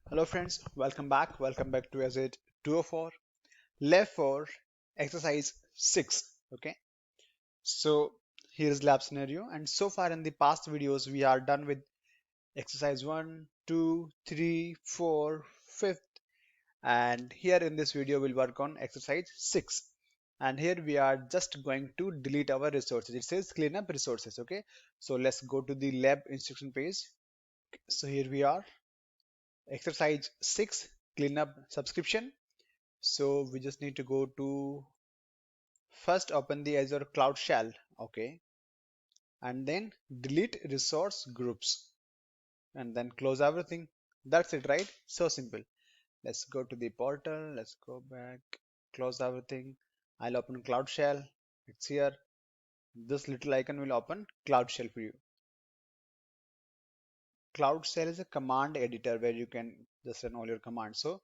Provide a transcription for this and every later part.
Hello friends, welcome back to Azure 204, lab 4, exercise 6. Okay, so here's lab scenario, and so far in the past videos we are done with exercise 1, 2, 3, 4, 5th, and here in this video we'll work on exercise 6. And here we are just going to delete our resources. It says clean up resources. Okay, so let's go to the lab instruction page. So here we are, exercise 6, clean up subscription. So we just need to go to first open the Azure Cloud Shell, okay, and then delete resource groups and then close everything. That's it, right? So simple. Let's go to the portal. Let's go back, close everything. I'll open Cloud Shell. It's here. This little icon will open Cloud Shell for you. Cloud Shell is a command editor where you can just run all your commands. So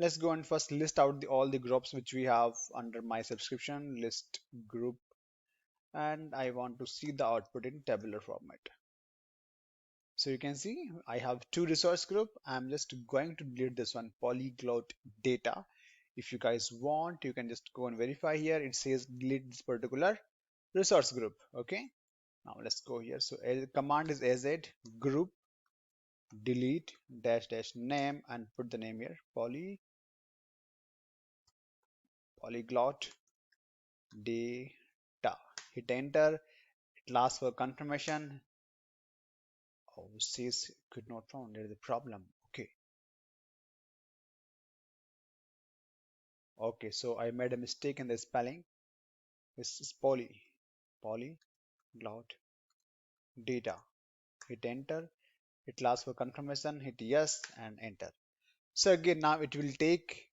let's go and first list out all the groups which we have under my subscription list group, and I want to see the output in tabular format. So you can see I have two resource group. I'm just going to delete this one, polyglot data. If you guys want, you can just go and verify here. It says delete this particular resource group. Okay, now let's go here. So the command is az group delete dash dash name and put the name here, polyglot data. Hit enter. It asks for confirmation. Oh, says could not found. There is a problem. Okay, so I made a mistake in the spelling. This is polyglot data. Hit enter. It asks for confirmation. Hit yes and enter. So again, now it will take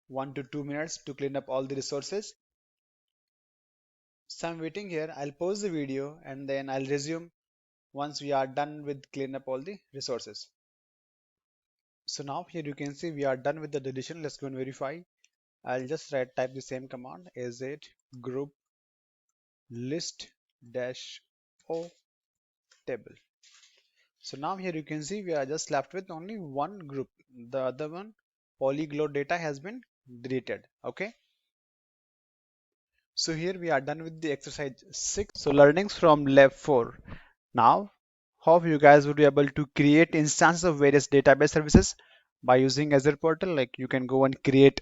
1 to 2 minutes to clean up all the resources. So I'm waiting here. I'll pause the video and then I'll resume once we are done with clean up all the resources. So now here you can see we are done with the deletion. Let's go and verify. I'll just type the same command as it group list dash o table. So now here you can see we are just left with only one group. The other one, polyglot data, has been deleted. Okay. So here we are done with the exercise 6. So learnings from lab 4. Now, hope you guys would be able to create instances of various database services by using Azure portal. Like you can go and create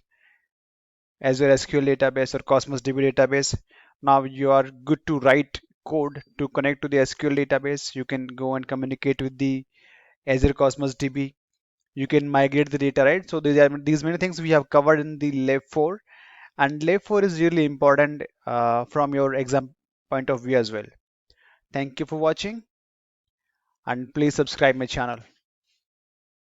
Azure SQL database or Cosmos DB database. Now you are good to write code to connect to the SQL database. You can go and communicate with the Azure Cosmos DB. You can migrate the data, right? So these many things we have covered in the lab 4, and lab 4 is really important from your exam point of view as well. Thank you for watching, and please subscribe my channel.